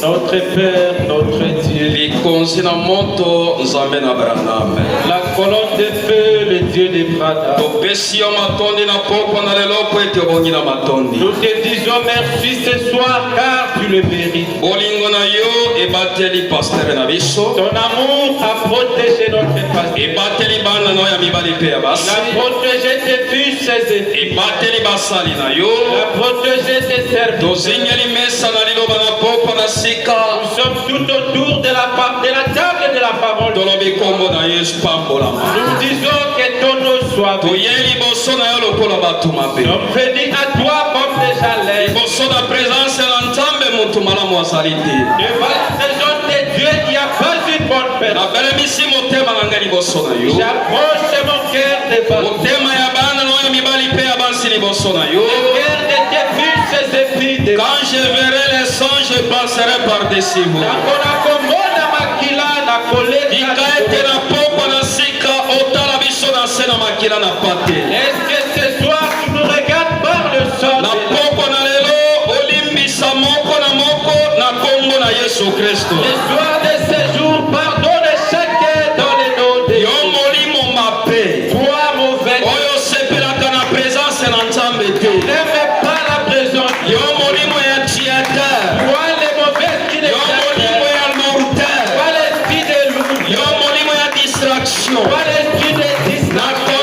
Notre Père, notre Dieu. La colonne de feu, le Dieu des Branham. Nous te disons merci ce soir car tu le mérites. Ton amour a protégé notre pasteur. Il a protégé tes fils, ses filles. Il a protégé tes servants. Nous sommes tout autour de la table de la parole. Nous disons que ton nom soit béni. Nous venons à toi comme déjà l'est. Devant la présence de Dieu, il n'y a pas une bonne personne. J'approche mon cœur devant toi. Le cœur de tes fils et tes filles. Quand je verrai les songes, je passerai par-dessus vous. Est-ce que ce soir tu nous regardes par le sol? Le soir de ce jour, pardonne chacun dans le nom de Dieu. Toi, mauvais, tu n'aimes pas la présence de Dieu. Toi, les mauvais qui ne t'aiment pas. Toi, l'esprit de loup. Toi, l'esprit de distraction.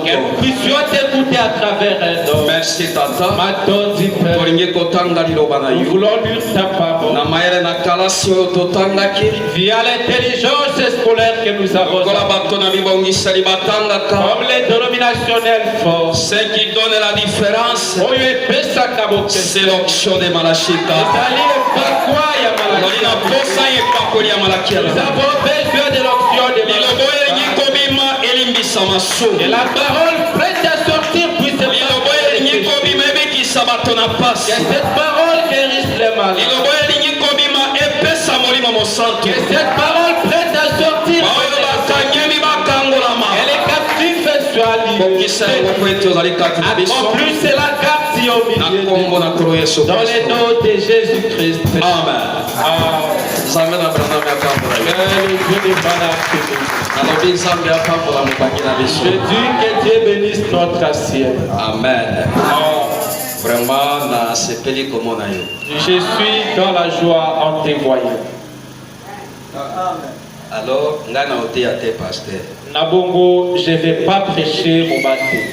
Que nous puissions t'écouter à travers un homme. Merci Tata. Nous voulons lire ta parole. Via l'intelligence scolaire que nous avons. Comme les dénominationnels forts. Ce qui donne la différence, c'est l'onction de Malachita. Nous avons besoin de l'onction de Malachita. Et la parole prête à sortir puisse que cette parole guérisse les malades. Que cette parole prête à sortir et les captifs soient libérés. Accomplis la captive au milieu dans le nom de Jésus-Christ. Amen. Je dis que Dieu bénisse notre assiette. Amen. Vraiment, je suis dans la joie en te voyant. Alors, Nabongo, je ne vais pas prêcher mon baptême.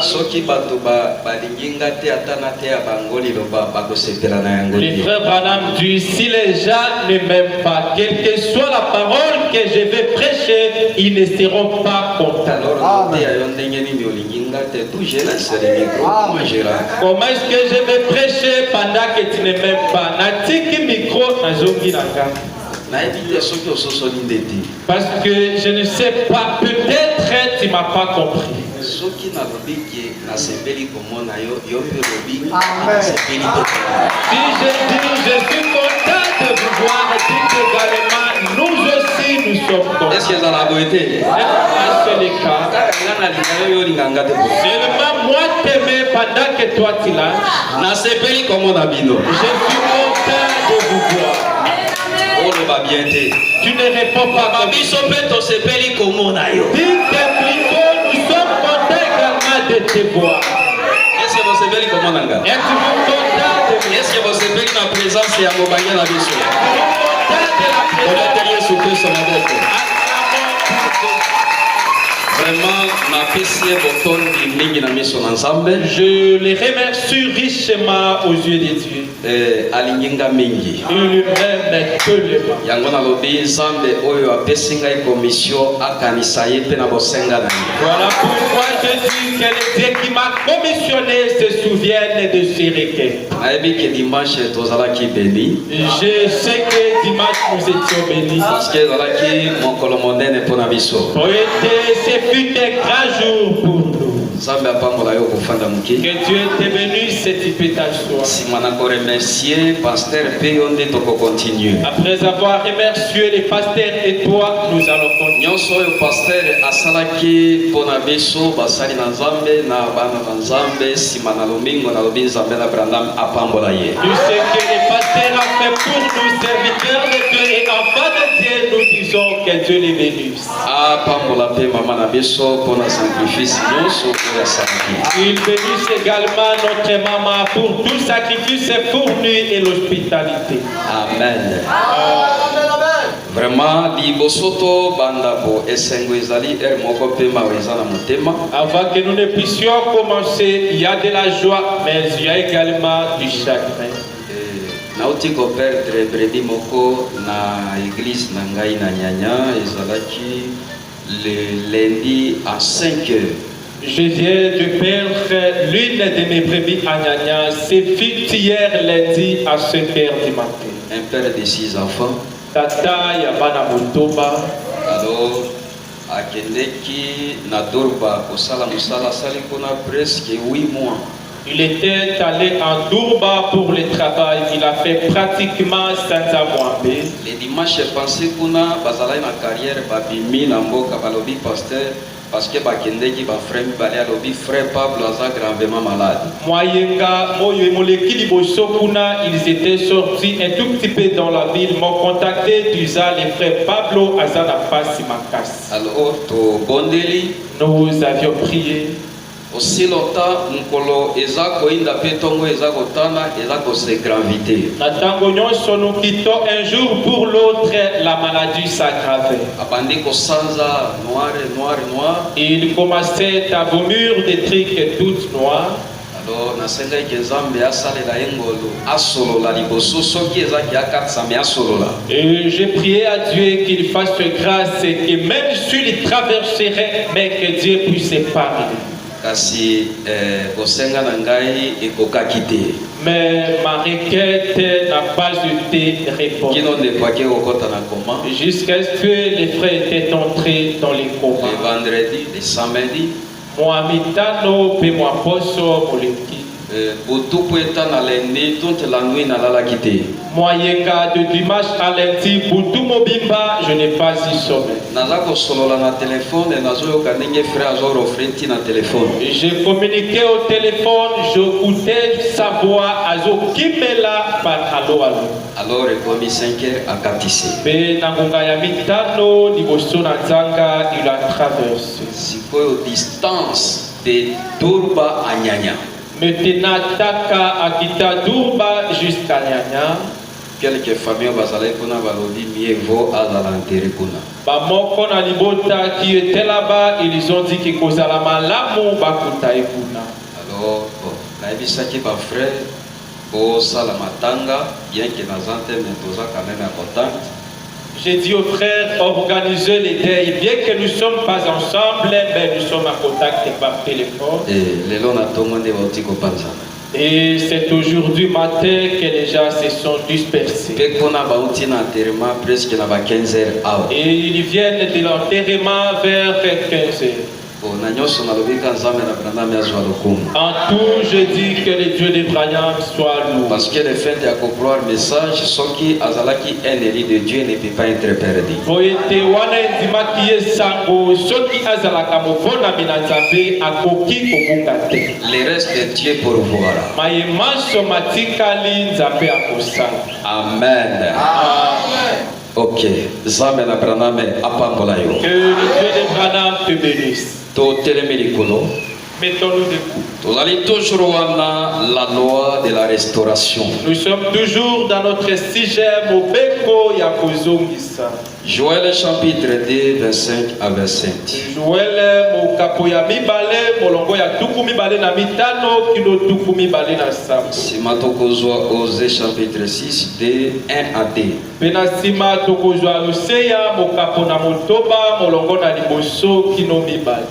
soki bato balinganga te atana te ya bangoli loba bakosepela na yango. Le frère Branham dit, si les gens ne m'aiment pas, quelle que soit la parole que je vais prêcher, ils ne seront pas contents. Comment est-ce que je vais prêcher pendant que tu ne m'aimes pas? Natiki micro nazongi nanga. Parce que je ne sais pas, peut-être tu ne m'as pas compris. Si je dis je suis content de vous voir, dites également nous aussi nous sommes contents. Est-ce que ça l'a été? C'est le cas. Seulement moi t'aimer pendant que toi tu lâches. Je suis content de vous voir. Tu ne réponds pas comme dites plutôt, nous sommes contents également de te voir. Est-ce que vous êtes content de me est-ce que vous êtes la présence de la mission? Vraiment, je les remercie richement aux yeux des dieux. alinginga mingi. Il lui aime tellement. Yango na lobi nzambe oyo apesinga commission akanisa ye pe na bosenga na ye. Voilà pourquoi je dis que les dieux qui m'a commissionné se souviennent de ces requêtes. Nayebi que dimanche tozalaki béni. Je sais que dimanche nous étions bénis. Parce que zalaki mokolo monene pona biso. Ce fut un grand jour pour nous. Nzambe apambola yo kofanda muki. Que Dieu te bénisse et tu peux t'asseoir. Simana ko remercier pasteur pe yonde toko continue. Après avoir remercié les pasteurs et toi, nous allons continuer. Nyonso yo pasteur asalaki pona biso basali na Nzambe na bana na Nzambe simana lomingo na lobi Nzambe na Brandam apambola ye. Tout ce que les pasteurs ont fait pour nous, serviteurs de Dieu et enfants de Dieu, nous disons que Dieu les bénisse. Apambola pe mama na biso pona sacrifice nyonso. Il bénisse également notre maman pour tout sacrifice fourni et l'hospitalité. Amen. Vraiment, libosoto bandabo esengo ezali moko pe maweza na motema. Avant que nous ne puissions commencer, il y a de la joie, mais il y a également du chagrin. Nauti ko perdre bredi moko na église na ngai na nyanya ezalaki le lundi à 5 heures. Je viens de perdre l'une de mes brebis à Nyanya. C'est fut hier lundi à 5 heures du matin. Un père de 6 enfants. Tata Yabana Motoba. Alors, à Kendeki, Nadorba, au Salamusala, Salikona, presque 8 mois. Il était allé en Dourba pour le travail. Il a fait pratiquement 500 mois. Les dimanches, je pensais qu'on a basé ma carrière, Babimi, Namboka, Balobi, pasteur. Parce que Bakendeki, frère Pablo, est gravement malade. Ils étaient sortis un tout petit peu dans la ville, m'ont contacté du les frères Pablo, Azana Pasi Makas. Alors, nous avions prié. Aussi longtemps, Mukolo, Ezako, Inda Petongo, Ezako Tana, Ezako se gravité. Nous quittons un jour pour l'autre, la maladie s'aggravait. Abandiko Sanza, noir. Il commençait à vomir des trucs toutes noires. Alors, Nasenga Kezambe, Asale la Engolo, Asolo la Liboso, Soki Ezaki Akatsame Asolo la. Et j'ai prié à Dieu qu'il fasse grâce et que même s'il traverserait, mais que Dieu puisse parler. Kasi bosenga na ngai ekokaki te. Mais ma requête n'a pas été répondue. Kino ne pake okota na koma. Jusqu'à ce que les frères étaient entrés dans les comas. Le vendredi, le samedi. Moi mitano pe moi poso moleki. Butu pueta na lendi toute la nuit na lala kite. Moi yenga de dimanche à lundi butu mobimba je n'ai pas eu sommeil. Nazako solola na téléphone et nazo kanenge frère azoro frenti na téléphone. J'ai communiqué au téléphone, j'écoutais sa voix azo kimela par allo. Alors comme 5 heures à Katisse. Pe na ngonga ya mitano liboso na nzanga il a traversé. Sikoyo distance de Durba à Nyanya. Maintenant, Taka Akita Durba jusqu'à Nyanya. Quelques familles bazalé kuna balobi mieux vaut à l'enterrer kuna. Bamoko na libota qui était là-bas, ils ont dit que kozala malamu bakuta ekuna. Alors, na ebisaki ba frère au salamatanga bien que nazante mais toza quand même important. J'ai dit aux frères, organisez les deuils, bien que nous ne sommes pas ensemble, mais nous sommes en contact par téléphone. Et c'est aujourd'hui matin que les gens se sont dispersés. Et ils viennent de l'enterrement vers 15 heures. En tout, je dis que le Dieu d'Abraham soit loué. Parce que le fait de croire le message, ce qui azalaki un élu de Dieu ne peut pas être perdu. Le reste de Dieu pour voir. Amen. Ok. Zamen Abraham apambola yo. Que le Dieu d'Abraham te bénisse. To telemeli kono. Mettons-nous debout. Nous allons toujours la loi de la restauration. Nous sommes toujours dans notre sujet Mobeko ya kozongisa. Joël chapitre 2, 25 à 27. Joël mokapo ya mibale molongo ya tuku mibale na mitano kino tuku mibale na saba. Sima tokozwa Osée chapitre 6 de 1 à 2. Pena sima tokozwa Osea mokapo na motoba molongo na liboso kino mibale.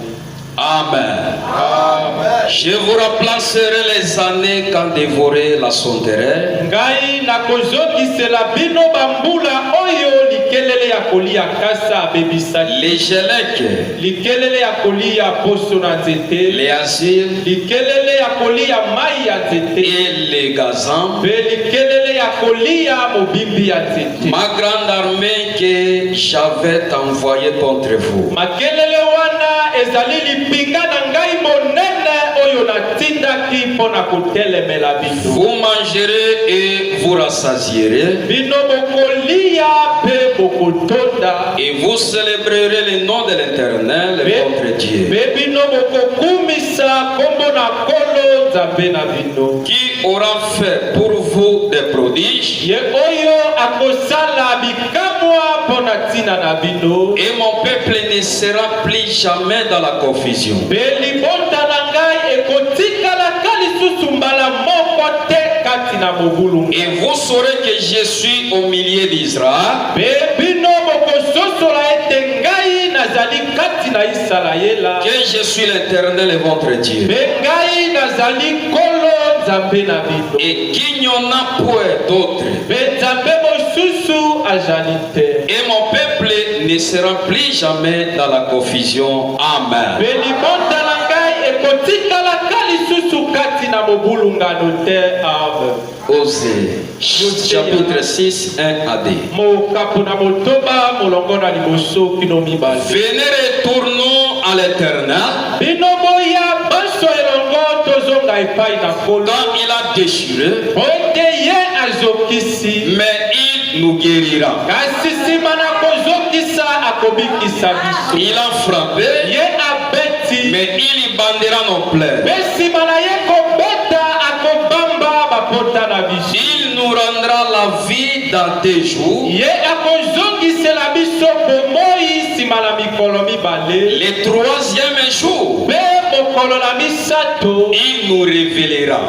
Amen. Amen. Je vous remplacerai les années quand dévorer la sonderait. Ngai na kozokisela bino bambula oyo likelele ya kolia kasa bebisaki. Les gelèques, likelele ya kolia poso na nzete. les asiles likelele ya kolia mai ya nzete. et les gazans. Pe likelele ya kolia mobimbi ya nzete. Ma grande armée que j'avais envoyée contre vous. Makelele wana ezali lipinga na ngai monene oyo natindaki mpona kotelemela bino. Vous mangerez et vous rassasierez. Bino bokolia pe bokotonda. Et vous célébrerez le nom de l'Éternel, votre Dieu. Pe bino bokokumisa kombo na kolo nzambe na bino. Qui aura fait pour vous des prodiges. Ye oyo akosala bikamwa mpona ntina na bino. Et mon peuple ne sera plus jamais dans la confusion. Pe libota na ngai ekotikalaka lisusu mbala moko te kati na mobulu. Et vous saurez que je suis au milieu d'Israël. Pe bino bokososola ete ngai nazali kati na Isalaela. Que je suis l'Éternel votre Dieu. Pe ngai nazali kolo nzambe na bino. Et qu'il n'y en a point d'autre. Pe nzambe mosusu azali te. Et mon peuple ne sera plus jamais dans la confusion. Amen. Pe libota na ngai ekotikalaka lisusu kati na mobulungano te. Amen. Osée chapitre 6, 1 à 2. Mokapo na motoba molongo na liboso kino mibale. Venez, retournons à l'Éternel. Bino boya baso elongo tozonga epai na kolo. Quand il a déchiré, Ote ye azokisi. mais il nous guérira. Kasi sima na kozokisa akobikisa biso. Il a frappé, Ye abeti. mais il bandera nos plaies. Pe sima na ye kobeta akobamba bapota na biso. Il nous rendra la vie dans tes jours. Ye akozongisela biso bomoi sima na mikolo mibale. Le troisième jour, Pe mokolo na misato. il nous révélera.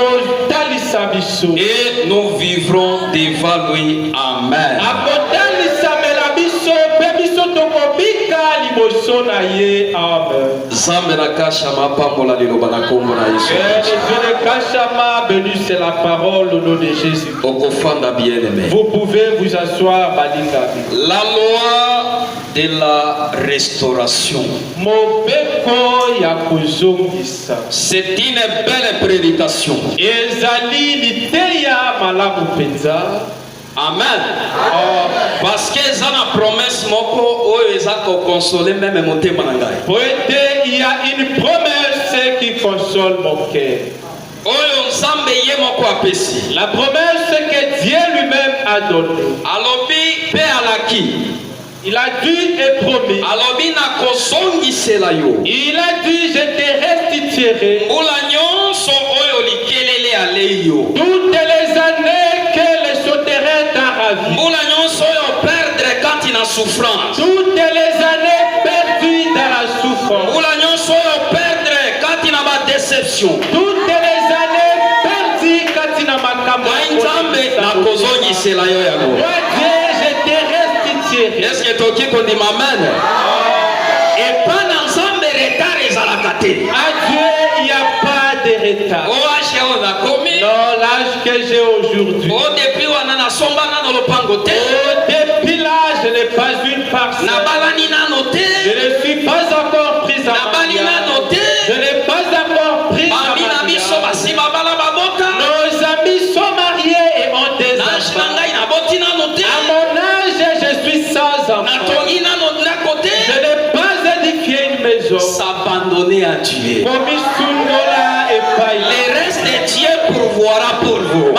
Akotalisa biso. Et nous vivrons devant lui. Amen. Akotalisa mela biso. Pe biso tokobika liboso na ye. Amen. Zambe na kasha mapambola liloba na kombo na Yesu. Kashama, béni c'est la parole au nom de Jésus. Okofanda bien-aimé. Vous pouvez vous asseoir, Balingabi. La loi de la restauration. Mobeko ya kozongisa. C'est une belle prédication. Ezali liteya malamu penza. Amen. Parce que ça na promesse moko oyo eza ko consoler même motema na ngai. Poete, il y a une promesse qui console mon cœur. Oyo nzambe ye moko apesi. La promesse que Dieu lui-même a donnée. Alobi pe alaki. Il a dit et promis. Alobi na kozongisela yo. Il a dit, je te restituerai Mbula nyonso oyo likelele ale yo. toutes les années que le sauterelle t'a ravi. Mbula nyonso oyo perdre quand il a souffrance. Toutes les années perdues dans la souffrance. Mbula nyonso oyo perdre quand il a ma déception. Toutes les années perdues quand il a ma Ngai nzambe na kozongisela yo yango. Moi Dieu, je te restituerai. Est-ce que toki kondima amen? Et pas dans nzambe retard ezalaka te. À Dieu, il n'y a pas de retard. Oache oyo nakomi. Dans l'âge que j'ai aujourd'hui. O depuis wana nasomba nano lopango te. Depuis là, je n'ai pas une parcelle. Nabalani nano te. Je ne suis pas encore pris en Nabali mariage. nano te. Je n'ai pas encore pris en Bami na biso mariage. basima bala baboka. Nos amis sont mariés et ont des Nage na enfants. ngai naboti nano te. À mon âge, je suis sans enfant. Natongi nano ndako te. Je n'ai pas édifié une maison. S'abandonner à Dieu. Comme Sundola et Païla. Le reste de Dieu pourvoira pour vous.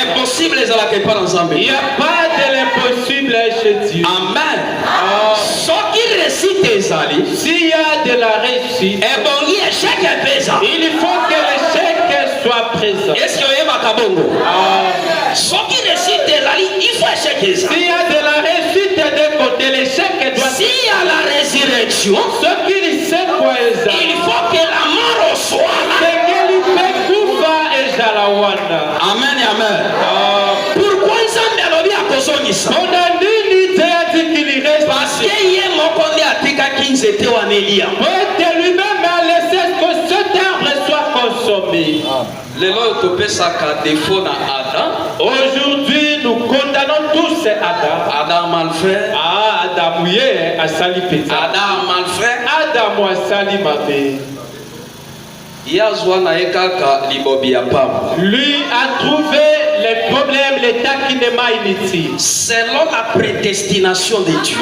Impossible ezalaka epai na Nzambe. Il n'y a pas de l'impossible chez Dieu. Amen. Ce qui récite S'il y a de la réussite, il faut que l'échec soit présent. Est-ce qu'il y a S'il y a de la réussite d'un côté, l'échec doit. S'il y a la résurrection, Ce qu'il sait quoi il faut que la mort soit là. c'est qu'il peut kufa et jalawana. Amen et amen. Pourquoi Nzambe alobi akozongisa? On a nini théâtre qu'il reste. Parce que ye moko nde atikaki nzete wana Elia. Poète lui-même a laissé que cet arbre soit consommé. Lelo topesaka défaut na Adam. Aujourd'hui, nous condamnons tous Adam. Adam mal fait. Ah, Adam, oui, a sali pizza. Adam mal fait. Adam, a sali mabe. Yazwa na ekaka libobi ya pamba. Lui a trouvé les problèmes, l'état qui n'est pas inutile. Selon la prédestination de Dieu.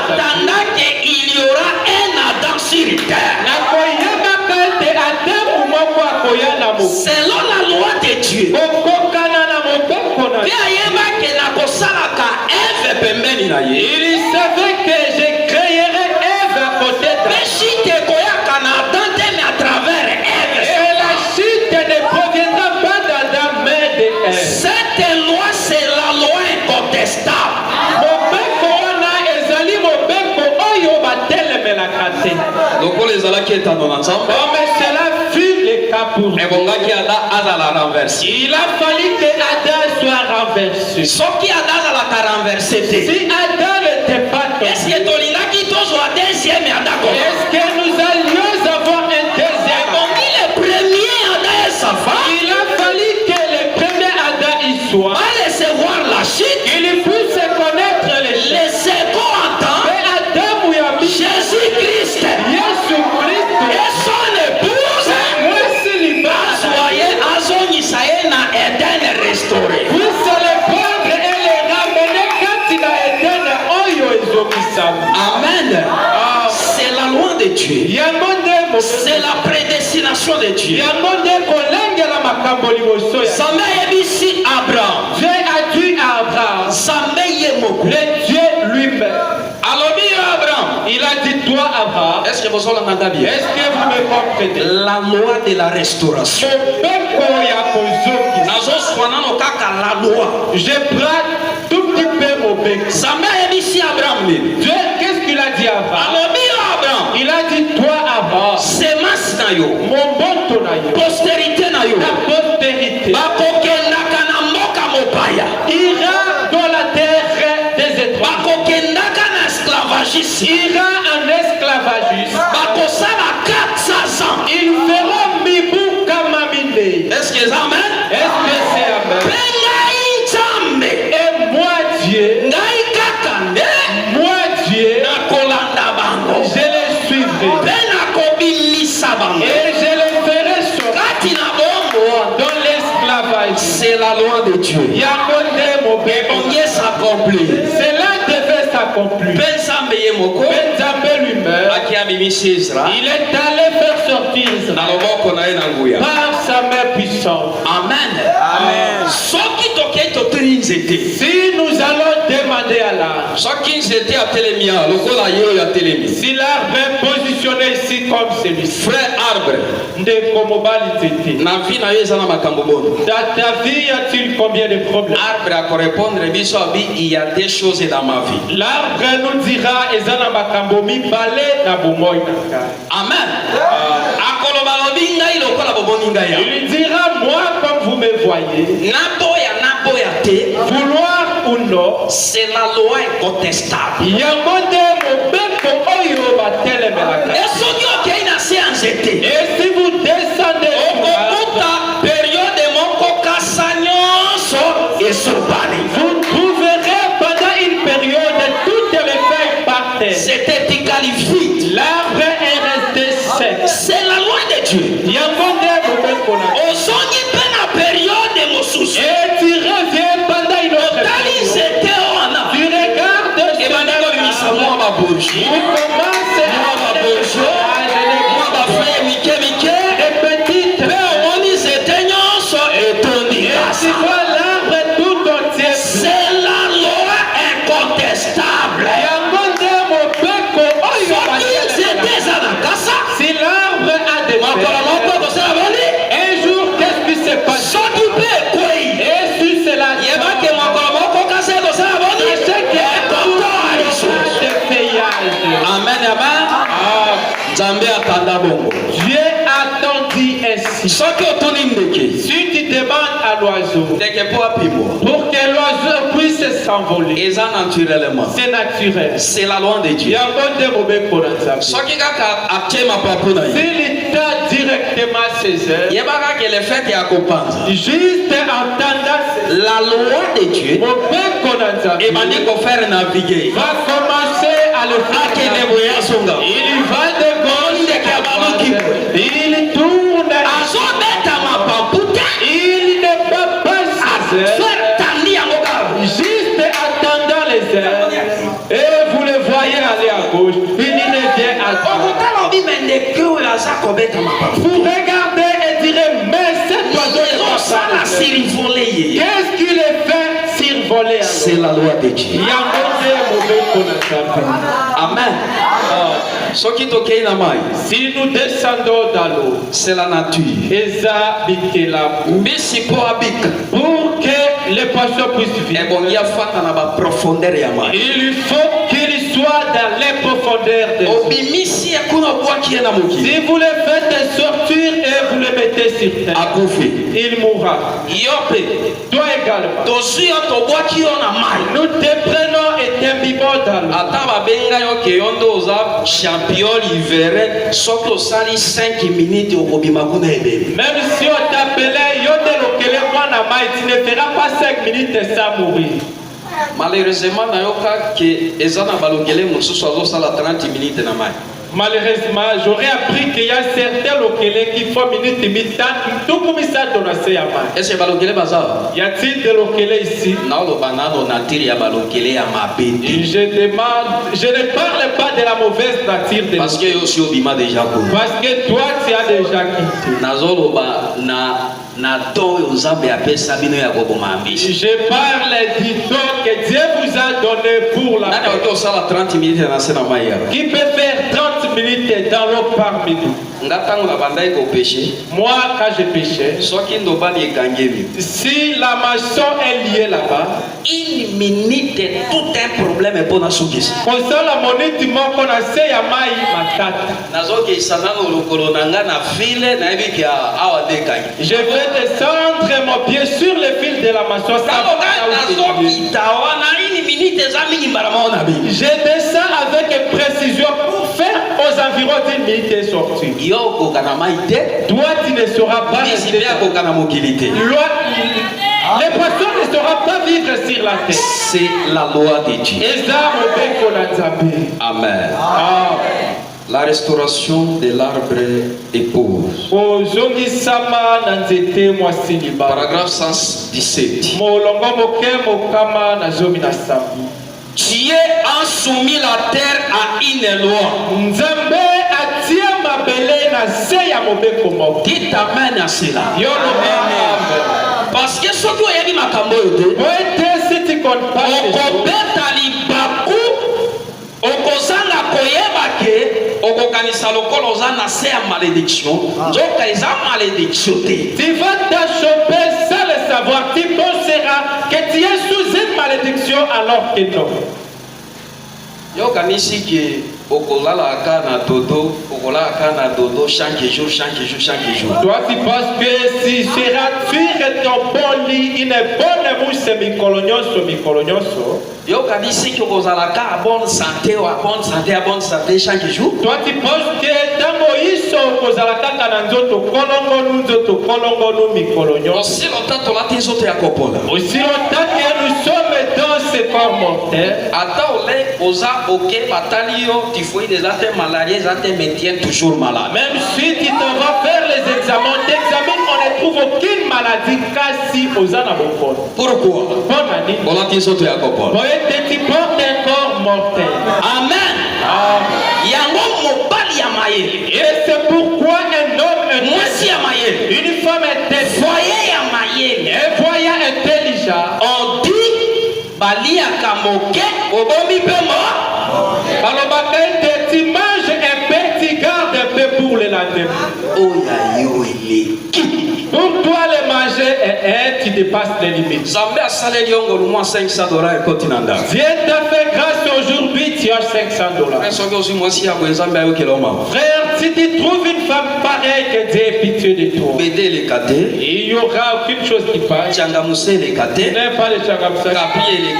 Attendant qu'il y aura un Adam sur terre. Selon la loi de Dieu. Il savait que je créerais Ève à côté de et la chute ne proviendra pas d'Adam mais de Ève. Cette loi, c'est la loi incontestable. Donc les ala qui est en ensemble. Mais cela fut le cas pour nous. Et bon gars qui a la renversé. Il a fallu que Adam soit renversé. Sauf qui Adam a la renversé. Si Adam n'était pas tombé, Est-ce que Tolina qui soit deuxième Adam? est-ce que nous allions avoir un deuxième? Parmi les premiers Adam et sa femme, Il a fallu que le premier Adam y soit. va recevoir la chute. Il puisse connaître les Le second Adam, Mais Adam ou Yami, Jésus-Christ Jésus Christ, et son épouse, moi célibataire, soyez Azon Isaïe na Eden restauré. puisse les prendre et les ramener quand il a été dans Oyo Ezomisamu. Amen. C'est la loi de Dieu. C'est la prédestination de Dieu. Zambé yebisi Abraham. Dieu a dit à Abraham, Zambé yemoko. le Dieu lui-même. Alobi Abraham. Il a dit toi Abraham, Est-ce que vous avez bien? est-ce que vous me comprenez? La loi de la restauration. La loi. Je prends tout petit peu mon bec. Zambé yebisi Abraham. Dieu, qu'est-ce qu'il a dit à Abraham? Alobi Abraham. Il a dit toi Abraham, Semence na yo. mon bon tonayo, Postérité na yo. la postérité Bakokendaka na mboka mopaya. ira dans la terre des étrangers, Bakokendaka na esclavagisme. ira en esclavagisme. Bakosala 400 ans. Ils feront mibou kamamine. Est-ce que amen? Est-ce que c'est amen? Bengai Nzambe. Et moi Dieu, Ngai kaka nde. moi Dieu, Nakolanda bango. je les suivrai Mpe nakobilisa bango. et je les ferai sortir Kati na bombo. dans l'esclavage. C'est la loi de Dieu. Yakonde mon Et bec. on y s'accomplit. Cela devait s'accomplir. Mpe Nzambe ye moko. Benzambe lui-même, Aki abimisi Ezra. il est allé faire sortir Na Israël loboko na ye na nguya. par sa main puissante. Amen. Soki tokei toturi nzete. Si nous allons demander à l'arbre, Soki nzete atelemia lokola ye oyo atelemi. si l'arbre est positionné ici comme celui-ci, Frère arbre, Ndekomobalitete. na vie na yo eza na makambo bono. Dans ta vie, y a-t-il combien de problèmes? Arbre akorépondre biso abi il y a des choses dans ma vie. L'arbre nous dira, ezana makambo mibale na bomoi na ngai. Amen. Akoloba lobi ngai lokola boboni ngai ya. Il dira, moi comme vous me voyez, Naboya te. vouloir ou non, C'est la loi incontestable. yango nde mobeko oyo batelemelaka. Et soki okei na se ya nzete. Et si vous descendez sur l'arbre, Okokuta période moko kasa nyonso esopani. vous trouverez pendant une période toutes les feuilles par terre. C'était vide. L'arbre est resté sec. C'est la loi de Dieu. Yango nde mobeko na. Ozongi mpe na période mosusu. Et tu reviens pendant une autre Otali période. nzete wana. Tu regardes ce Ebandeko bimisa mwa babourgeois. vous commencez Mwa babourgeois. Mwa bafrère mike mike. des petites Mpe omoni nzete nyonso etondi et tu kasa. vois l'arbre tout entier. C'est la loi incontestable. Si tu demandes à l'oiseau pour que l'oiseau puisse s'envoler, c'est naturel. C'est la loi de Dieu. S'il t'a directement ses heures, juste en entendant la loi de Dieu va commencer à le faire. Il va de gauche, il tourne, il ne peut pas juste attendant les heures. Et vous le voyez aller à gauche, il revient à droite. Vous regardez et direz, mais cet oiseau qu'est-ce qu'il est fait survoler? C'est la loi de Dieu. Amen. Si nous descendons dans l'eau, c'est la nature. Mais pour que les poissons puissent vivre, il faut qu'il soit dans les profondeurs de l'eau. Si vous le faites sortir et vous le mettez sur terre, il mourra. Toi également. Nous te prenons et t'imbibons dans l'eau. Même si on t'appelait tu ne feras pas 5 minutes sans mourir. Malheureusement, Malheureusement, j'aurais appris qu'il y a certains locaux qui font minute et mi-temps, tout comme ça donne assez à moi. Est-ce que y a-t-il des locaux ici? Je ne parle pas de la mauvaise nature de parce que toi tu as déjà quitté. Je parle du don que Dieu vous a donné pour la paix. Qui peut faire 30 minutes dans l'eau parmi nous? Moi, quand je péchais, si la maçon est liée là-bas, une minute est tout un problème pour la soukis. Je vais descendre mon pied sur le fil de la maçon. Je descends avec précision pour faire aux environs d'une minute et sortir. Toi, tu ne sauras pas. Les poissons ne sauront pas vivre sur la terre. C'est la loi de Dieu. Amen. La restauration de l'arbre est pauvre. Paragraphe 117. Dieu a soumis la terre à une loi. Dites amen à cela. Parce que ce que vous avez dit, tu vas t'achoper sans le savoir. Tu penseras que tu es sous une malédiction alors que non. Chaque jour. Toi tu penses que si tu ton bon lit, une bonne mousse micolognoso. bonne santé chaque jour. Toi tu penses que tango iso kozalaka kana nzoto kolongo micolognoso. Aussi longtemps que nous sommes dans ce corps mortel. Toujours malade. Même si tu t'en vas faire les examens, on ne trouve aucune maladie quasi aux anabophones. Pourquoi? Tu portes un corps mortel. Amen. Et c'est pourquoi un homme, une femme intelligente, on dit tu manges un petit garde un peu pour le lendemain. Pour toi le manger tu dépasses les limites. Dieu t'a fait grâce aujourd'hui, tu as $500. Frère, si tu trouves une femme pareille que Dieu est pitié de toi. Il n'y aura aucune chose qui passe. N'est pas le Changamoussa. Et les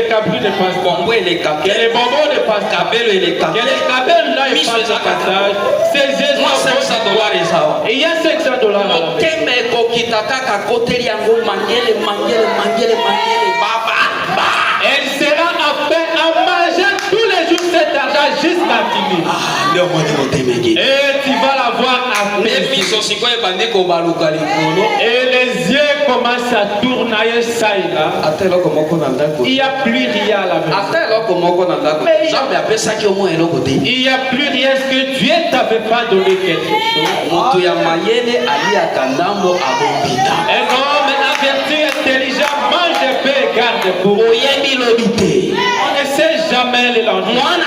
capris ne passent pas. Et les bonbons ne passent pas. Et les cabelles là, ils passent au passage. C'est Jésus. Et il y a $500 là. Elle sera appelée à manger tous les jours cet argent jusqu'à finir. Et tu vas la voir après. Et les yeux commencent à tourner ça et là. Il n'y a plus rien à la maison. Il n'y a plus rien. Est-ce que Dieu ne t'avait pas donné quelque chose? Un homme averti, intelligent, mange paix et garde pour. On ne sait jamais le lendemain.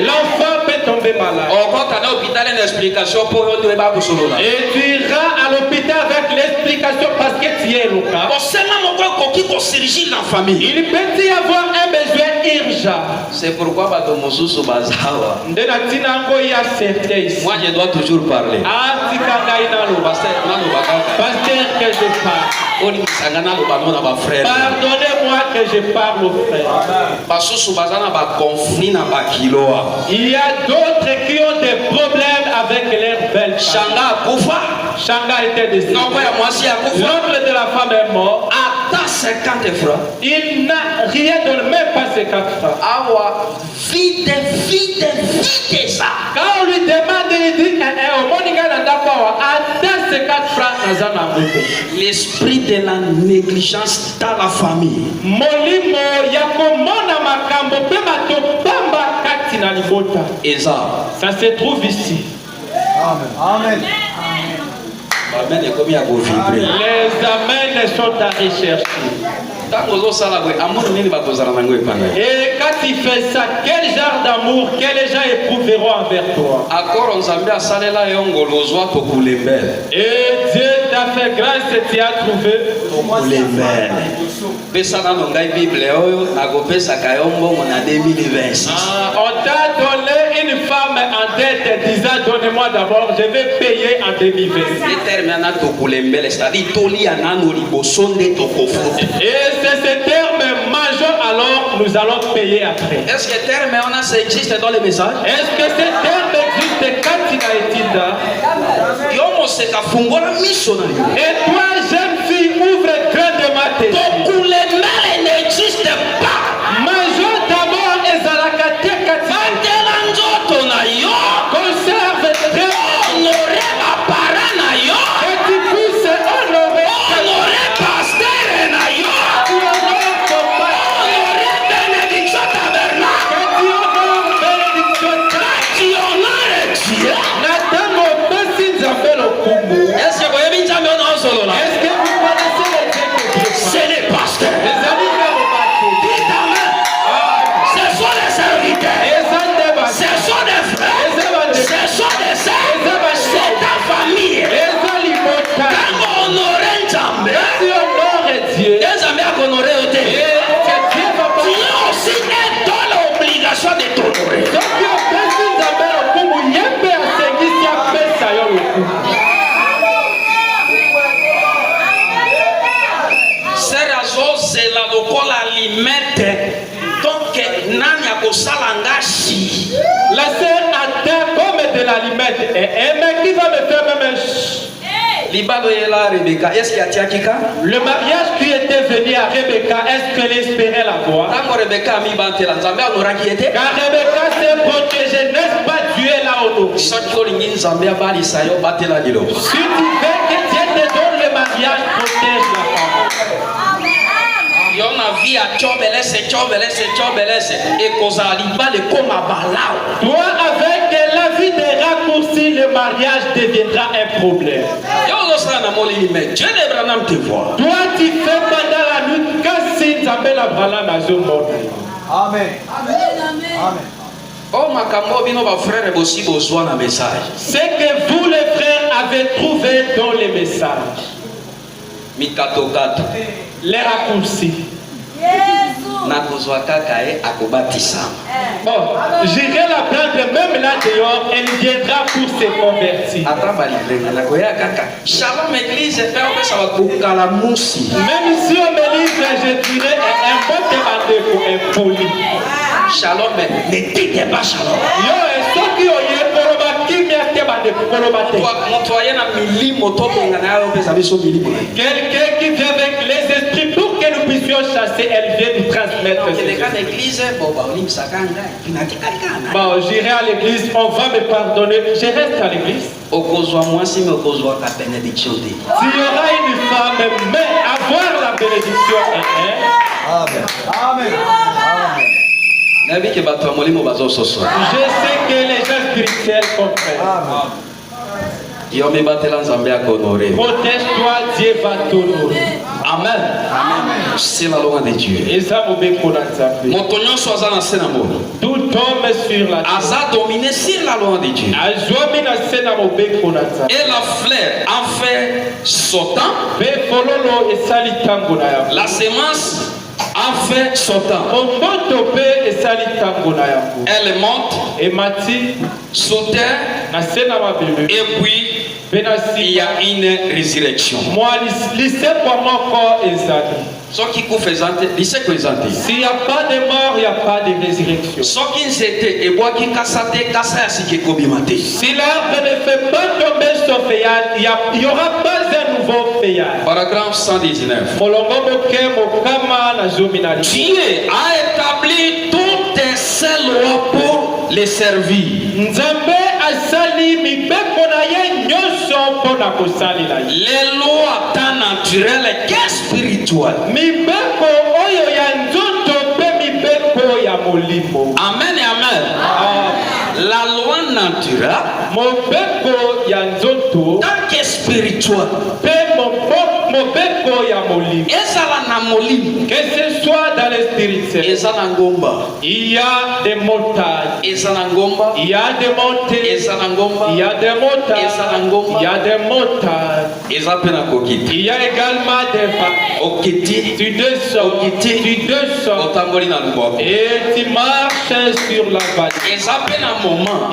L'enfant peut tomber malade. Et tu iras à l'hôpital avec l'explication parce que tu es le cas. Il peut y avoir un besoin urgent. C'est pourquoi moi je dois toujours parler. Pasteur que je parle. Pardonnez-moi que je parle aux frères. Il y a d'autres qui ont des problèmes avec leurs belles femmes. Shanga était décédé. L'oncle de la femme est mort. 50 francs. Il n'a rien donné, même pas 50 francs. Vite ça. Quand on lui demande, il dit l'esprit de la négligence dans la famille. Ça se trouve ici. Amen. Amen. Les amens sont à rechercher. Et quand tu fais ça, quel genre d'amour que les gens éprouveront envers toi? Et Dieu t'a fait grâce et tu as trouvé. On t'a donné une femme en dette disant donnez-moi d'abord, je vais payer en 2020. Et c'est ce terme majeur, alors nous allons payer après. Est-ce que terme ça existe dans les messages? Est-ce que ce terme existe quand il a été là? Et toi, jeune fille, ouvre grandement tes yeux. n'existe pas. Major d'abord et Zalakate conserve très honoré ma parent que tu puisses honorer pasteur honoré bénédiction tabernacle que tu honores bénédiction tu honores Dieu. Est-ce que vous connaissez le Dieu? C'est les pasteurs. Les amis Dites amen. Ce sont les serviteurs. Ce sont des frères. Ce sont des sœurs. C'est ta famille. Quand on honore Nzambe, Dieu. Nzambe a honoré au Dieu. Tu as aussi dans l'obligation de t'honorer. C'est la locola limette. Donc, nani akosalangashi. La sœur atteint comme de la limette. Et mais qui va me faire même Libado yela Rebecca. Est-ce qu'il y a Tiakika? Le mariage qui était venu à Rebecca, est-ce qu'elle espérait la voir? Quand Rebecca a mis Bantela, Nzambe aura qui était? Car Rebecca s'est protégée, n'est-ce pas? Dieu l'a honoré. Si tu veux que Dieu te donne le mariage, protège la femme. Toi avec la vie des raccourcis, le mariage deviendra un problème. Toi tu fais pendant la nuit quand c'est Nzambe la brala na zo mort. Amen. Oh makambo bino ba frère bosi bozwa na message. C'est que vous les frères avez trouvé dans les messages. Mikatokato. Les raccourcis. Bon, j'irai la prendre même là dehors, elle viendra pour se convertir. Shalom Église, même si on me livre, je dirais un bon demandé pour un poli. Shalom, mais ne dites pas shalom. Quelqu'un qui vient avec les esprits pour que nous puissions chasser, elle vient nous transmettre. Bon, j'irai à l'église, on va me pardonner. Je reste à l'église. S'il y aura une femme, mais avoir la bénédiction est un. Amen. Amen. Je sais que les gens spirituels comprennent. Protège-toi, Dieu va t'honorer. Amen. C'est la loi de Dieu. Tout homme sur la terre a dominé sur la loi de Dieu. Et la fleur en fait sautant. La semence en fait sautant. Elle monte sous terre. Et puis il y a une résurrection. S'il n'y a pas de mort, il n'y a pas de résurrection. Si l'arbre ne fait pas tomber son feuillage, il n'y aura pas un nouveau feuillage. Paragraphe 119. Dieu a établi toutes ces lois pour les servir. Les lois tant naturelles que spirituelles. Amen et amen. La loi naturelle tant que spirituelle. Que ce soit dans les spirituels, il y a des montagnes, il y a des montagnes, il y a des montagnes, il y a des montagnes, il y a également des vagues. Tu descends et tu marches sur la vallée.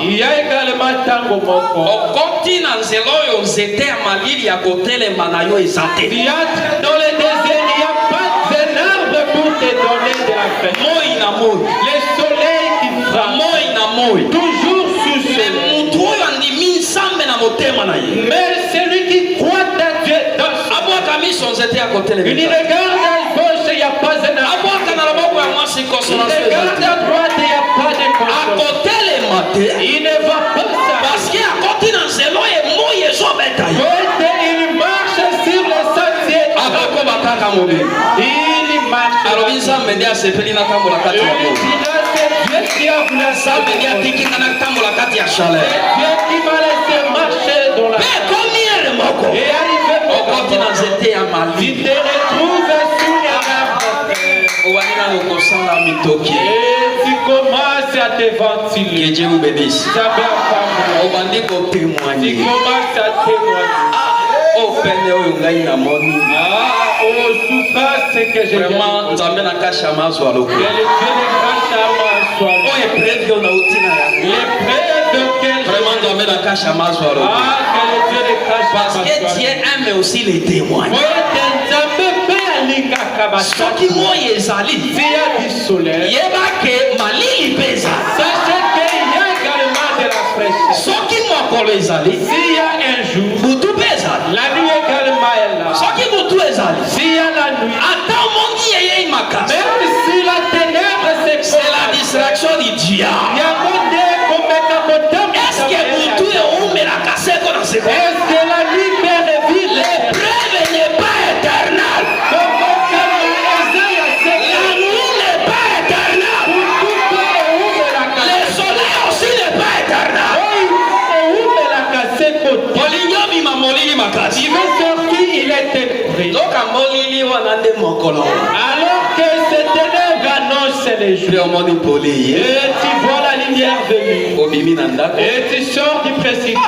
Il y a également tango moko. Dans le désert, il n'y a pas d'un arbre pour te donner de la paix. Le soleil qui frappe, toujours sous ce mais celui qui croit dans Dieu, il regarde à gauche, il n'y a pas un arbre. Il regarde à droite, il n'y a pas de consolation. Il ne va pas ça. Parce qu'à côté dans ce lot, il marche sur le sentier. Il marche. Alors, il s'en met à se faire une attaque pour la carte. Dieu qui a voulu ça, Dieu qui m'a laissé marcher dans la et arrivé au continent, j'étais à Mali. Tu te retrouves sur un arbre. Et tu commences à te ventiler. Que Dieu vous bénisse. Tu commences à témoigner. Oh, peine, oh, souffrance que j'ai vraiment, nous amène à Kachama Swalo. Que le Dieu de Kachama soit. Oh, et preuve qu'on a outil. Les preuves de quel vraiment, nous amène à Kachama Swalo. Ah, que le Dieu de Kachama parce que Dieu aime aussi les témoins. Ce qui moi est allé, il y a du soleil. Il y a que Malili pesa. Sachez qu'il y a également de la fraîcheur. Ce qui moi les allé, s'il y a un jour, Boutou pesa. La nuit également est là. Ce qui Boutou est allé, s'il y a la nuit, attends mon Dieu, il y a une macasse. même si la ténèbre c'est la distraction du diable. Est-ce que Boutou est où mais la casse qu'on a est-ce que la nuit peut revivre? L'épreuve n'est pas éternelle. La nuit n'est pas éternelle. Le soleil aussi n'est pas éternel. Il veut sortir, il était pris. Alors que cette ténèbre annonce les jours. Et tu vois la lumière venir. Et tu sors du précipice. Ah,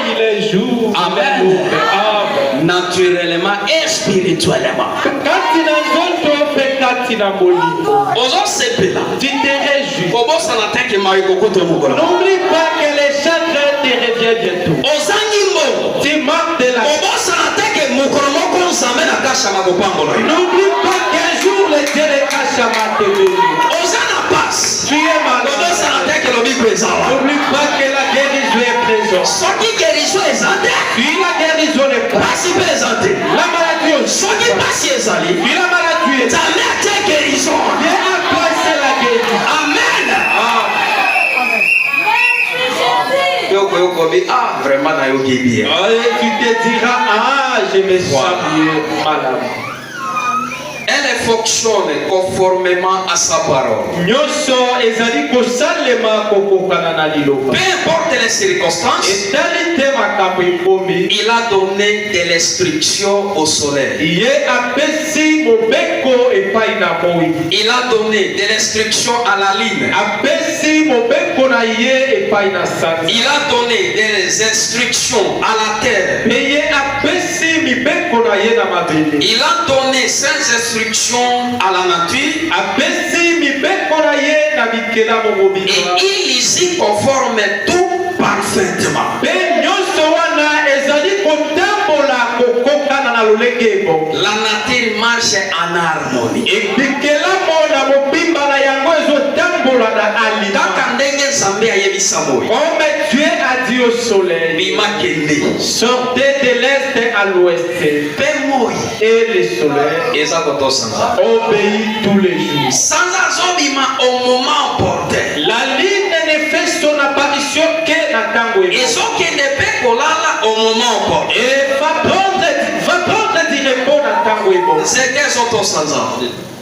il est jour. Amen. Naturellement et spirituellement. Quand tu n'as Ozo sepela. Tu te réjouis. Obosa na teke maikokoto mukolo. N'oublie pas que les chagrins te reviennent bientôt. Ozangimbo. Tu manques de la. Obosa na teke mukolo moko nzambe na kasha makopango na yo. N'oublie pas qu'un jour le Dieu de Kachama te bénit. Ozana passe. Tu es malade. Obosa na teke lobi kwezawa. N'oublie pas que la guérison est présente. Soki guérison ezate. Puis la guérison est présente. Pasi pe ezate. La maladie aussi. Soki pasi ezali. Puis la maladie est. Nzambe ate guérison. Dieu a placé la guérison. Amen. Vraiment na yoki bien. Tu te diras, je me sens bien malade. Elle fonctionne conformément à sa parole. Peu importe les circonstances, il a donné de l'instruction au soleil. Il a donné de l'instruction à la lune. Il a donné des instructions à la terre. Il a donné ses instructions à la nature. Et il y conforme tout parfaitement. La nature marche en harmonie. Comme Dieu a dit au soleil, sortez de l'est à l'ouest. Et le soleil obéit tous les jours. Au moment opportun. La lune ne fait son apparition que dans le au moment opportun. et va prendre du repos dans le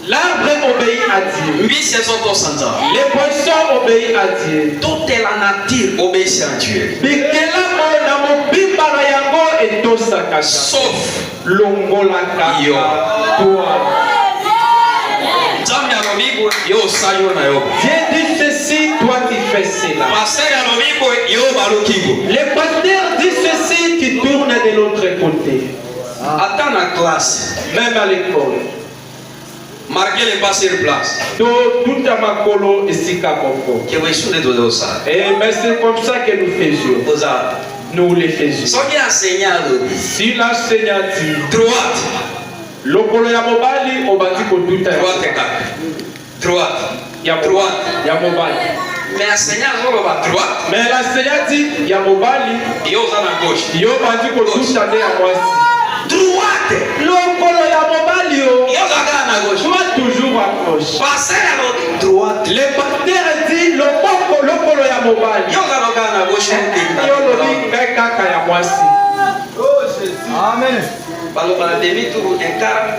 L'arbre obéit à Dieu. Les poissons obéissent à Dieu. Toute la nature obéit à Dieu. Sauf Yo. Dieu dit ceci, toi tu fais cela. Les pasteurs disent ceci, tu tournes de l'autre côté. Attends la classe. Même à l'école. Marquez les pas sur place. Tout à ma colo et sikaboko. Et mais c'est comme ça que nous faisions. Nous les faisions. Si l'enseignant dit droite, lokolo ya mobali obati ko tuta droite, ya mobali. Mais l'enseignant dit ya mobali yo bati ko tuta de ya mwasi. Droite, lokolo ya mobali yo soit toujours à gauche. Droite. Le pasteur dit lokolo ya mobali yo lobi kaka ya mwasi. Amen. Un quart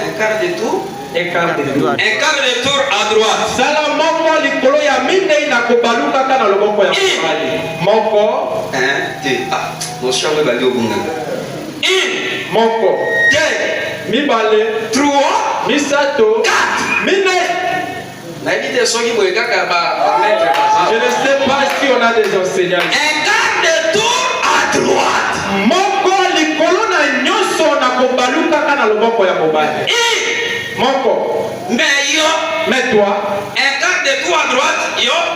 de tour à droite. Salamoko likolo ya mine ina kobaluka kana loboko ya mobali. Moko. Moko. Mibale. Trois. Misato. Quatre. Mine. Je ne sais pas si on a des enseignants. Un quart de tour à droite. Moko likolo na nyoso na kobaluka kana loboko ya mobali. Moko. Mais toi. Un quart de tour à droite.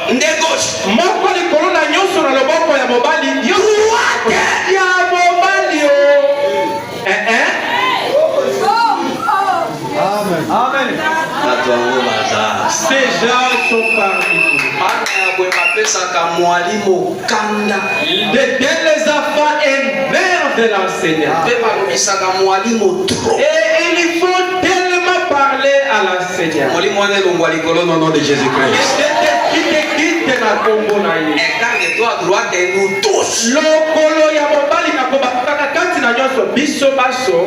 De gauche. Moko likolo na nyoso na loboko ya mobali. Droite. Ya mobali yo. Amen. Ces gens sont parmi nous. Les enfants énervent de l'enseignant. Et il faut tellement parler à l'enseignant. Qui te quitte na kombo na ye. Lokolo ya mobali na kobakaka kati na nyoso biso baso.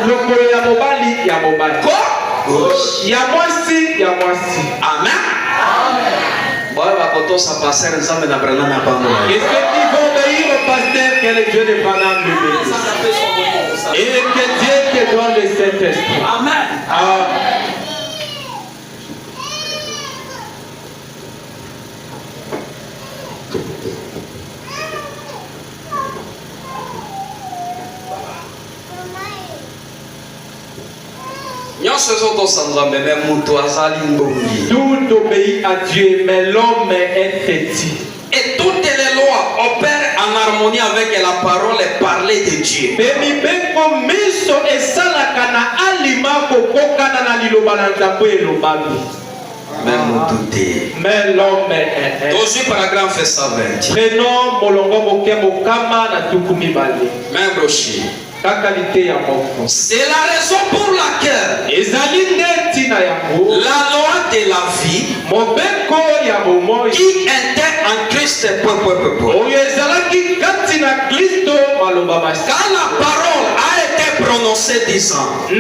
Lokolo ya mobali ya mobali. Ya mwasi ya mwasi. Amen. Et ceux qui vont obéir au pasteur que le Dieu de Paname le bénisse. Et que Dieu te donne le Saint-Esprit. Amen. Tout obéit à Dieu, mais l'homme est petit. Et toutes les lois opèrent en harmonie avec la parole et parler de Dieu. Mais l'homme est aussi paragraphe fait ça. Prénom molongo mokemo kama na tukumi bale. Même brochi. C'est la raison pour laquelle la loi de la vie qui était en Christ, quand la parole a été prononcée disant je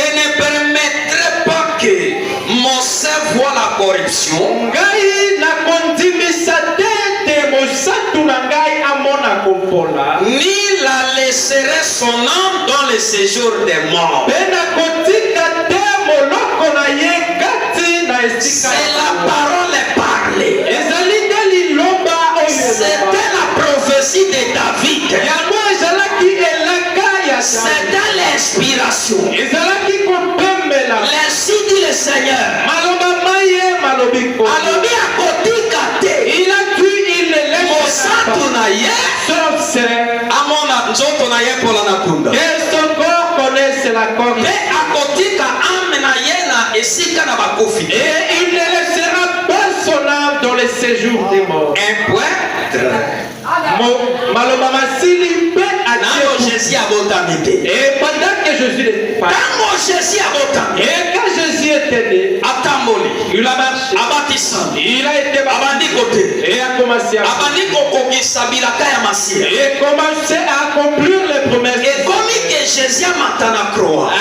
ne permettrai pas que mon sein voie la corruption ni la laisserai son âme dans le séjour des morts. C'est la parole parlée. C'était la prophétie de David. C'était l'inspiration. Ainsi dit le Seigneur. Il a tué que son corps connaisse la corne. Et il ne laissera pas son âme dans le séjour des morts. Un point. Et pendant que Jésus est parti, et quand Jésus était né, il a marché, il a été baptisé et a commencé à accomplir les promesses.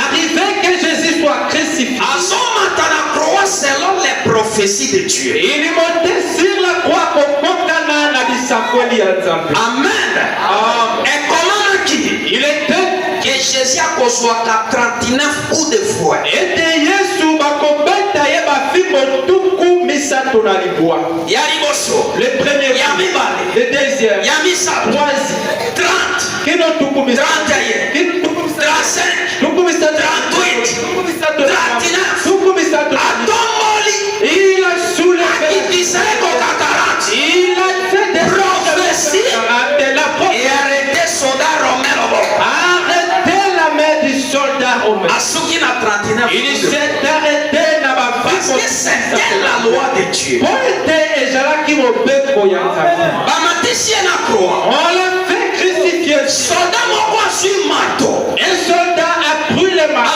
Arrivé que Jésus soit crucifié, selon les prophéties de Dieu. Il est monté sur la croix pour Amen. Et comment il était que Jésus a reçu 39 coups de fouet. Et de Yesu bakobeta ye bafimbo tuku misato na libwa. Le premier, le deuxième, troisième, 30, kino tuku misato, 31, 35, tuku misato, 38, tuku misato, 39, tuku misato. Il a soulevé, il a fait des prophéties et arrêté soldat romain. Arrêtez la main du soldat romain. Il s'est arrêté dans ma parce que c'était la loi de Dieu. On l'a fait crucifier. Un soldat a brûlé ma main.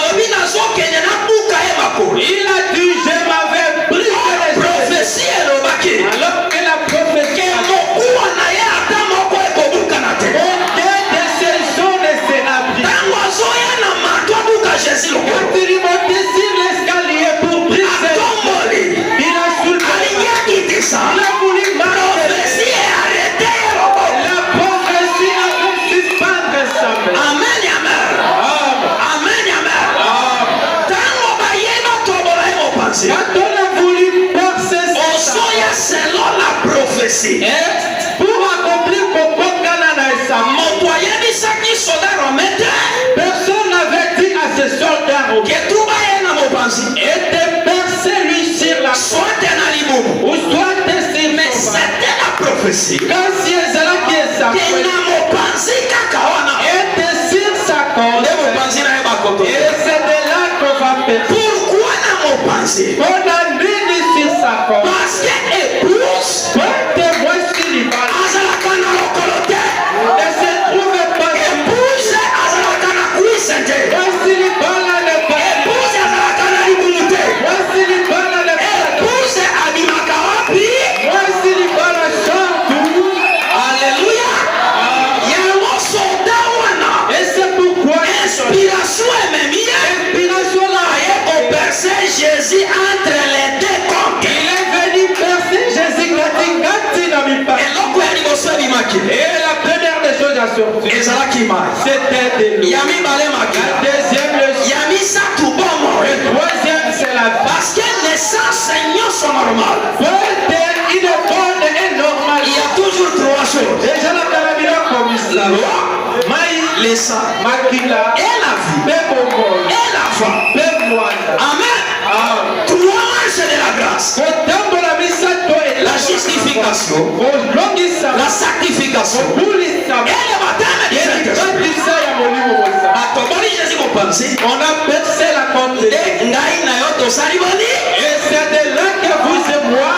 Il a dit je m'avais brisé les prophétie. Alors que la prophétie Jésus quand il est monté sur l'escalier pour briser, il a soulevé, il a voulu marcher. La prophétie a fait suspendre sa main. Amen, amen. Amen, amen. Quand on a voulu percer selon la prophétie, pour accomplir personne n'avait dit à ce soldat était percé lui sur la soit ou soit sur mais c'était la prophétie. Quand si Ezra qui est sa était sur sa corde, et c'est de là qu'on va percer. Pourquoi n'a pas pensé? On a mis sur sa corde. Parce que épouse, voici les balles. Ne se trouve pas épouse, voici les balles à l'époque. Voici les balles à l'époque. Voici les balles à Chantou. Alléluia. Il y a un soldat. Et c'est pourquoi inspiration est même inspiration là au percer Jésus entre les deux comptes. Il est venu percer Jésus et la première des choses à sortir, c'était de l'eau. La deuxième leçon, le troisième c'est la vie. Parce que les enseignants sont normaux. Il est bonne et normale. Il y a toujours trois choses. Déjà la carabine comme la loi, les mopesa makila et la vie mpe bomoi et la foi. mpe mwana. Amen. Trois marches de la grâce. kotambola misato La justification, kolongisa la sacrification kolisa et le baptême du Saint-Esprit. elibandisa ya molimo bosa. Atoboli Jésus mopanzi. On a percé la compte de Et ngai na yo tosali boni. et c'est de là que vous et moi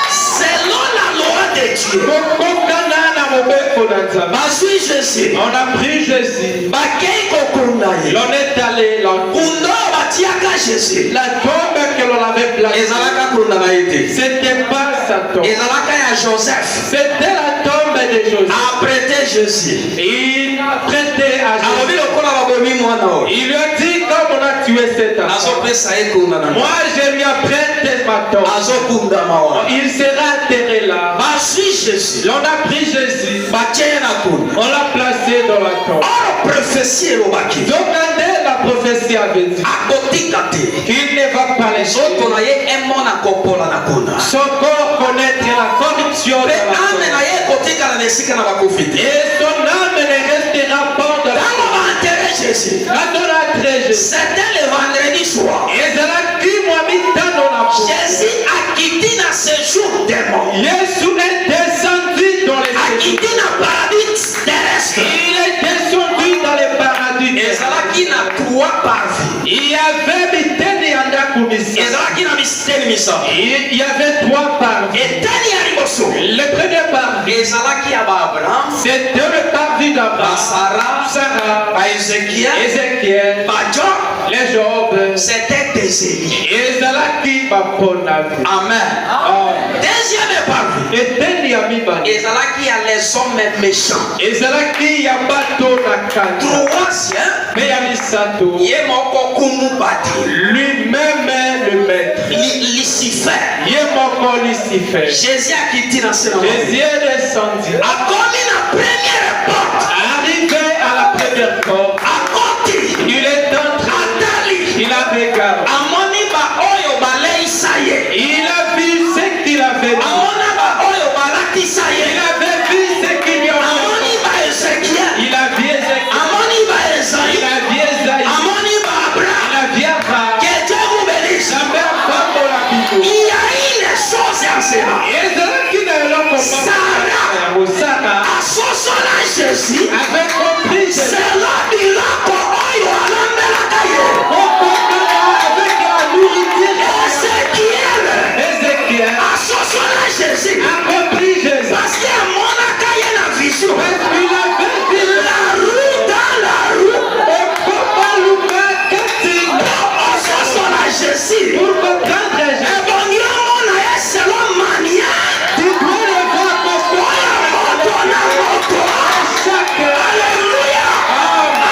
Selon la loi de Dieu. kokokana na mobeko na nzambe. Bazui Jésus. On a pris Jésus, Bakei kokunda ye. l'on est allé là. Kundo batiaka Jésus. La tombe que l'on avait placée, Ezalaka kunda na ete. c'était pas sa tombe, Ezalaka ya Joseph. c'était la tombe de Joseph. Apprêté Jésus. Il a prêté à Alobi Jésus. lokola babomi mwana oyo. Il lui a dit, comme on a tué cet enfant, Azopesa ye kunda na. moi je lui apprête ma tombe. Azokundama wana. Il sera enterré là. Bazui Jésus. L'on a pris Jésus, Batie na kunda. on l'a placé dans la tombe. Or prophétie elobaki. Donc, quand la prophétie avait dit Akotika te. qu'il ne va pas les Soto na ye emona kopola na kunda. son corps connaître la corruption de Pe la ame na tombe. ye kotika na esika na bakufi te. Et son âme ne restera pas dans la Ntango baenterre Jésus. Quand on a très Jésus, C'était le vendredi soir. et c'est là qui m'a mis dans la peau. Jésus a quitté na séjour démon. Jésus est descendu dans les A cieux. quitté na paradis terrestre. Il est descendu dans les paradis. Ezalaki na trois parvis. Il y avait Miteni Andakumisa. Ezalaki na misiteni misato. Il y avait trois parvis. Eteni ya liboso. Le premier parvis, Ezalaki ya baAbraham, c'était le parvis d'Abraham, Sarah, Sarah, Ézéchiel, Ézéchiel, Job. les Job, C'était des Élies. Ezalaki Baponavi. Amen. Deuxième parvis. Eteni Amibani. Ezalaki ya les hommes méchants. Ezalaki Yabato Nakata. Troisième. Mais Yamisato, Ye moko kumu bati. lui-même le maître. Lucifer. Yemoko Lucifer. Jésus a quitté dans ce moment. Jésus est descendu. A commis la première porte. Arrivé à la première porte, A côté. il est entré. Atali. Il a regardé. Amoni ba oyo balei saye. Il a vu ce qu'il avait vu. Amona ba oyo balati Il saye. avait vu ce qu'il lui avait Amoni fait. ba Ézéchiel. Il a vu Ézéchiel. Amoni ba Il Esaïe. a vu Esaïe. Amoni ba Il Abraham. a vu Abraham. Que Dieu vous bénisse. La mère femme au lapidou. Il y a eu les choses en cela. Ezalaki na eloko moko. Sarah Asosola Jésus. avait compris Jésus. Selon biloko oyo alambelaka ye. Avec la nourriture. Ézéchiel. Ézéchiel Asosola Jésus. a compris Jésus. Parce que amonaka ye na vision. Parce qu'il avait vu La roue dans la roue. Asosola Jésus. pour comprendre Jésus. Ebongi omona ye selon manière. Tu dois le voir comme Oya moto na moto. chaque Alléluia.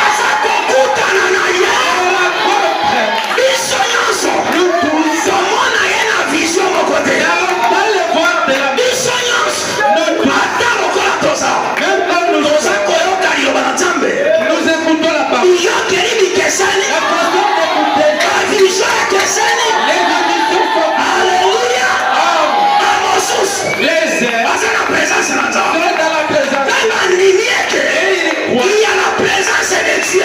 Aza kokutana na ye. rencontre. Biso nyonso. Nous tous Tomona ye na vision moko te. n'allons pas le voir de la Biso nyonso. Ata lokola toza. même quand nous Toza koyoka liloba na Nzambe. nous écoutons la parole. Biyokeli bikesani. La façon d'écouter Bavision ekesani. les émissions sont Alléluia. Amosusu. les airs Baza na présence na Nzambe. sont dans la présence. Kama ndimi eke. Il y a la présence de Dieu.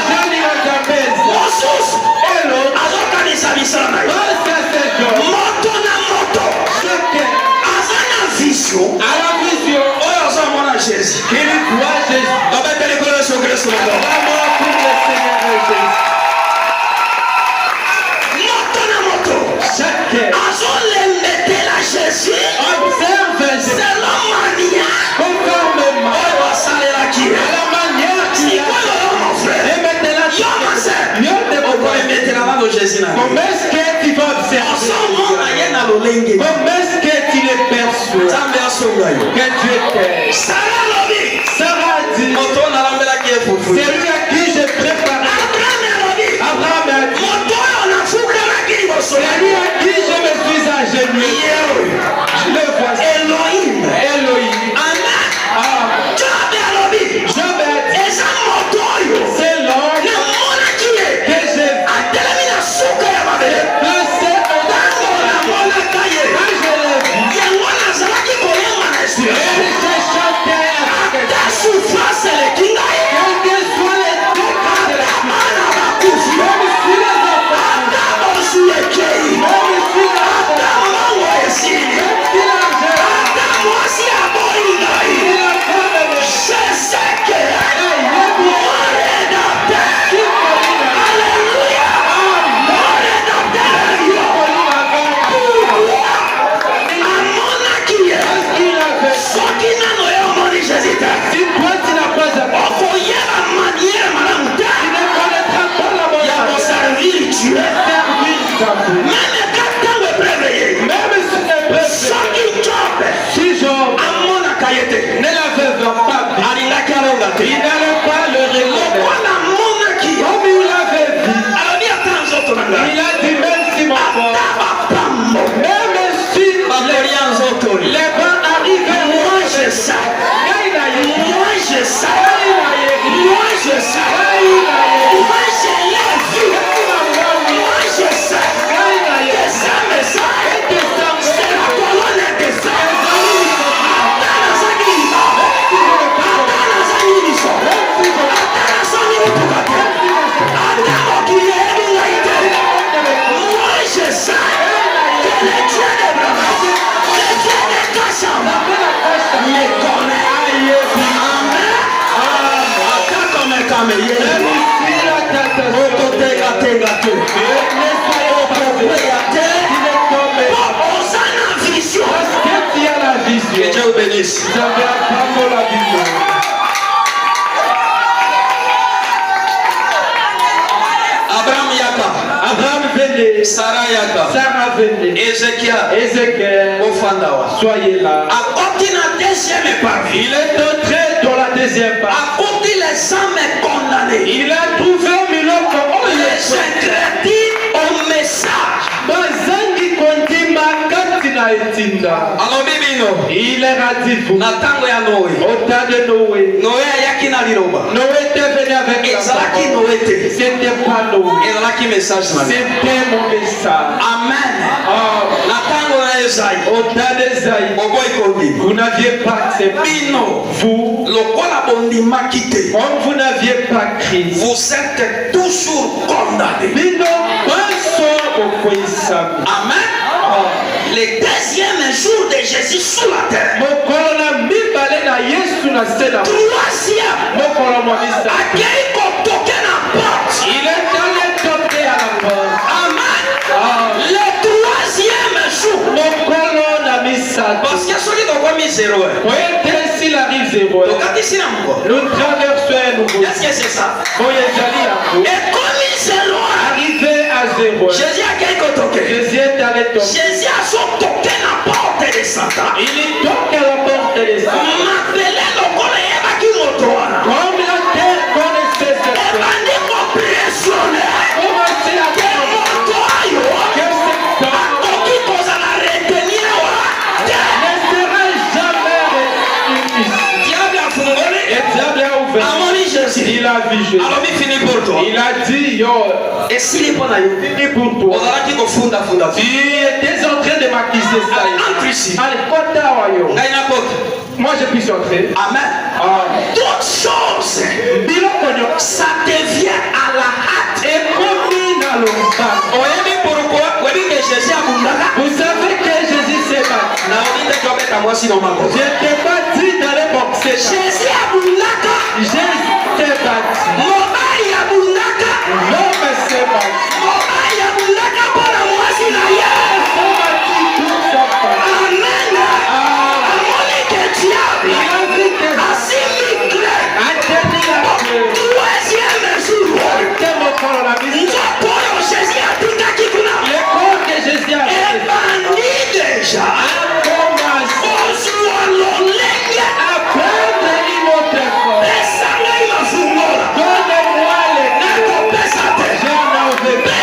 Jali ya Jabez. Mosusu. Hello. Azokanisa misala na ye. Face à ces gens, Moto na moto. chacun Aza na vision. a la vision Oyo ozomona Jésus. qu'il voit Jésus. Babeteli kolo Yesu Kristo na moko. L'amour pour le Seigneur Jésus. Moto na moto. Chacun Azolembetela Jésus. observe Jésus Selon manière. conformément Oyo asalelaki ye. à la manière qu'il a. Sikoyo yo mon frère. Et maintenant, Yo ma sœur. Dieu te propose. Okolemetela nano Jésus na yo. Comment est-ce que tu vas observer? Ozomona ye na lolenge. Comment est-ce que tu le perçois? Nzambe asonga yo. Que Dieu t'aime. Sara lobi. Sarah dit, Moto nalambelaki ye fufu. c'est lui à qui je prépare. Abraham lobi. Abraham a dit, Moto oyo nafukamaki liboso c'est ya lui à qui je me suis agenouillé. ye oyo. Le voici. Elohim. Elohim. Amen. Ah, Job alobi. Job a dit, Eza moto oyo. c'est l'homme Namonaki ye. que j'ai Atelemi na suka ya mabele. placé au Ntango namonaka ye. quand je l'ai vu. Yango nazalaki koyenga na Et inspiration. j'ai chanté avec Ata souffrance eleki ngai. quel que soit le Dieu d'Abraham, le Dieu de Kacham, me connaît. Amen. Que Dieu vous bénisse. Abraham Yaka. Abraham venait. Sarah Yaka. Sarah venait. Ézéchiel. Ofandawa. Soyez là. À côté de la deuxième partie, Il est entré dans la deuxième à partie. côté les âmes condamnées, Il a trouvé Miloko. les ingrédients au message. Bazangi kondima katina etinda. Alors bibino. Il est radifu. Na tango ya Noé. Au temps de Noé. Noé ayaki na liloba. Noé était venu avec la Ezalaki parole. Noé te. C'était pas Noé. Ezalaki message na. C'était mon message. Amen. Ah, Na tango na Esaïe. au temps d'Esaïe, Oboy kondi. vous n'aviez pas accepté. Bino. Vous, Lokola bondima kite. comme vous n'aviez pas Christ, Vous êtes toujours condamnés. Bino, baso okwesami. Amen. Le deuxième jour de Jésus sur la terre. Mokolo na mibale na Yesu na se na Troisième, mokolo mwa misato. accueil qu'on toque la porte. Il est allé toquer à la porte. Amen. Ah, Le troisième jour. mokolo na misato. Parce que celui qui a mis zéro. Pointe s'il arrive zéro. Donc, quand ici, Nous traversons un nouveau. est-ce que c'est ça? Oye jali yango. Et comme il se loin, Arrivé à zéro. Jésus a accueil qu'on toque. Jésus est allé toquer. Jésus a son toqué la porte de Satan. Il toque à la porte de Satan. M'appelait le collègue qui m'autoie. Comme la terre connaissait cette Et terre. m'a dit qu'on pressionner. Commencez à Que faire m'autoie. que cet homme Qui cause à la retenir. ne sera jamais réussi. Diable a fondé. Et diable a ouvert. Amoni Jésus. Il a vu Jésus. Alors, il finit pour toi. Il a dit, yo, Et s'il est bon à you. fini pour On toi. aura dit qu'on fonde. Tu étais en train de m'accuser ça. Entre ici. Allez, kota wa yo. Gaïna porte. Moi, je puisse entrer. Amen. Ah. Toute chose, Biloko nyonso. ça devient à la hâte. Ekomi na lombango. Oyebi pourquoi? Oyebi que Jésus a bundaka. Vous savez que Jésus s'est battu. Na obi te kwa beta mwasi na mako. Je t'ai pas dit d'aller boxer. Jésus a bundaka. Jésus s'est battu. Mobali ya bundaka. L'homme s'est battu. Mobali ya bundaka pour la moisi na ye. S'est battu tout sa part. Amen. Amoni que diable. Il a dit que Assimile. a tenu la queue. Troisième jour. C'était mon corps la vie. Nzopolo Jésus a pikaki kuna. Le corps que Jésus a fait Ebandi déjà. a commencé Ozwa lolenge. à prendre une autre forme. Pesanga imafungola. Donne-moi les Nakopesa te. Je n'en veux pas.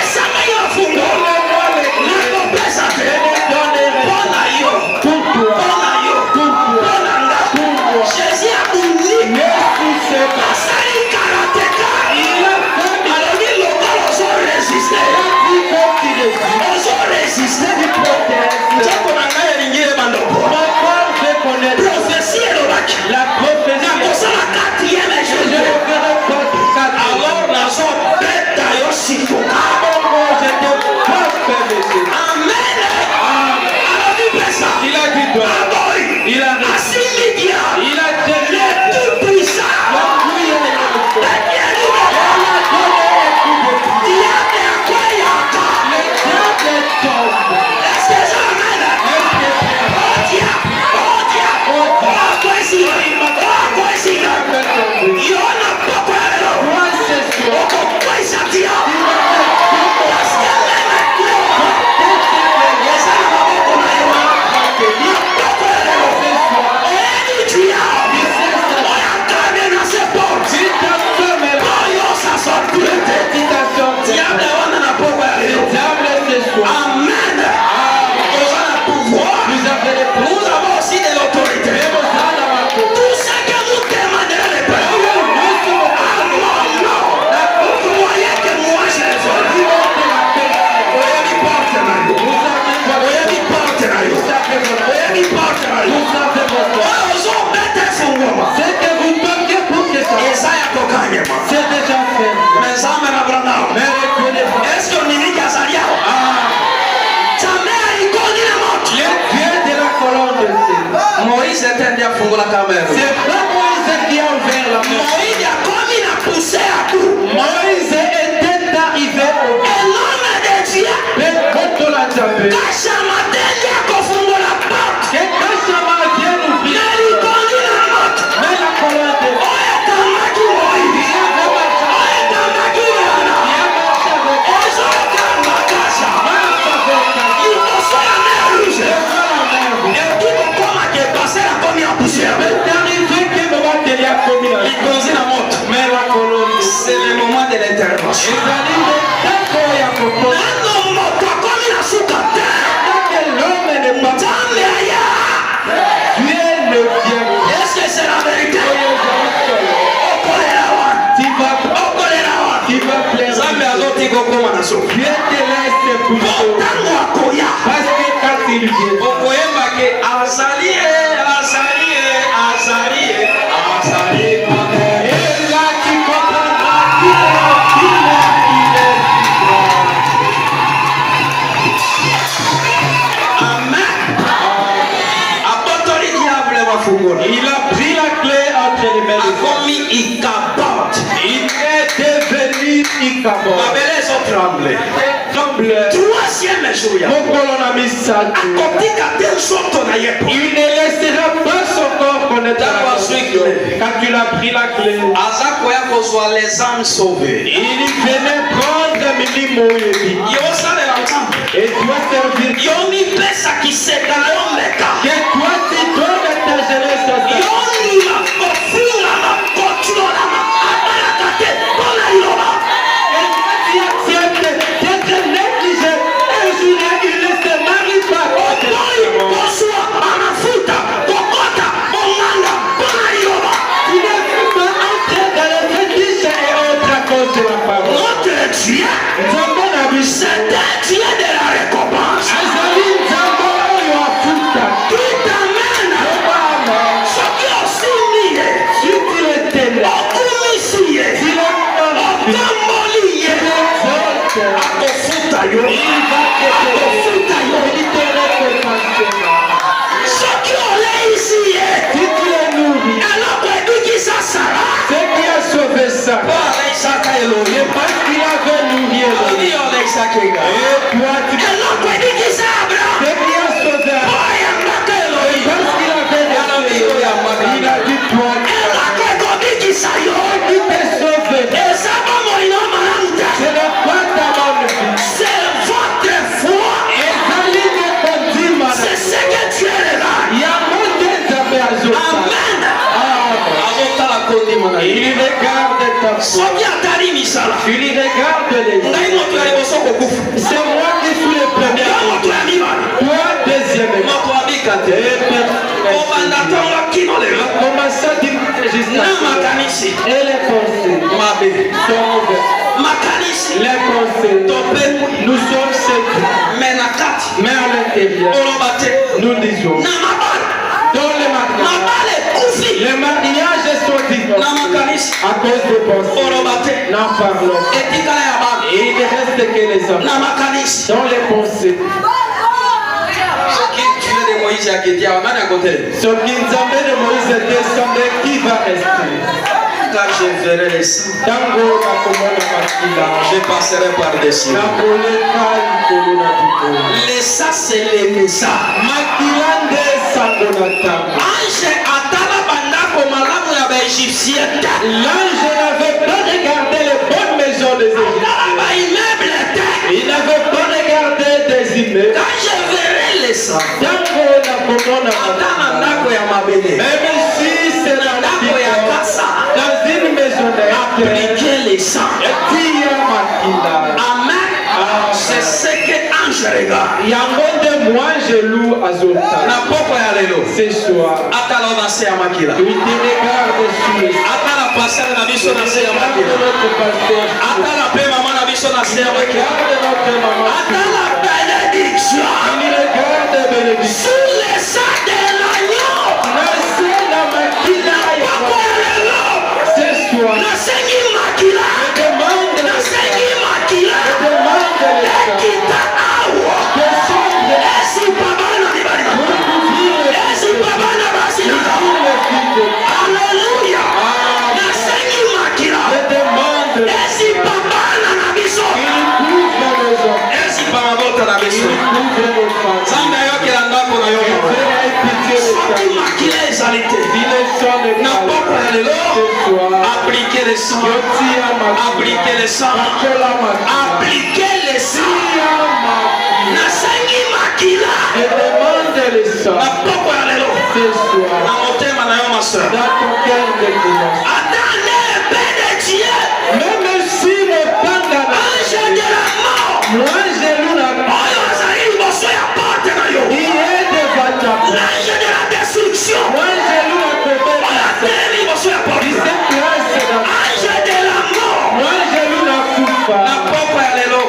Kasha matende ya kufungola porte. Que Kachama vienne ouvrir. Nalikondi na moto. Mais la colonne de Oya tamaki moi. Oya tamaki yana. Ezo kamba kasha. Liboso ya mer rouge. Ekipo koma ke passer la komi en poussière. Likonzi na moto. Mais la colonne C'est le moment de l'intervention. Nano moto akomi na suka te. Nzambe aya. Est-ce que c'est la vérité? Okolela wana. Okolela wana. Nzambe azoti kokoma na suka. Ntango akoya. Okoyemba ke azali il a pris la clé entre les mains de il est devenu Icabod. Troisième jour, il ne laissera pas son corps connaître la mort. Quand tu l'as pris la clé, les âmes sauvées. il venait prendre Milimo et doit servir. Que toi tu donnes ta jeunesse à ça. Et tu acceptes d'être négligé. Un jour, il ne se marie pas. Tu ne peux pas entrer dans les fétiches et autres à cause de la parole. Notre Dieu, c'est un Dieu de la récompense. Qui t'amène ce qui est aussi lié. Il regarde ta foi. Tu lui regardes les yeux. C'est moi qui suis le premier. Toi, deuxièmement. A commencé à dire jusqu'à et les pensées sont ouvertes. Les pensées, nous sommes séduits. Mais à l'intérieur, nous disons dans les mariages sont divorcés à cause des pensées. N'en parlons. Et il ne reste que les hommes dans les pensées. Ce qui Nzambe de Moïse descendait, qui va rester? Car je verrai les saints. Je passerai par-dessus. Les saints, c'est les messages. Ange atala bandako malamu ya baégyptien. L'ange n'avait pas regardé les bonnes maisons des Égyptiens. Il n'avait pas regardé des immeubles. Quand je verrai les saints, même si c'est dans une maison appliquer les saints. Amen. C'est ce que ange regarde. Moi je loue à Zoltan. Ce soir, tu te regardes sur sous les saints de l'agneau. ndako na biso nzambe ayokela ndako na yo soki makila ezali te na poko ya lelo aplike le sang aplike le sang aplike le sang nasangi makila na poko ya lelo na motema na yo maseur ata ne epée de Dieu même si le panga ange de la mort oyo azali liboso ya porte na yo l'ange de la destruction oyo atelemi liboso ya porte ange de la mort na poko ya lelo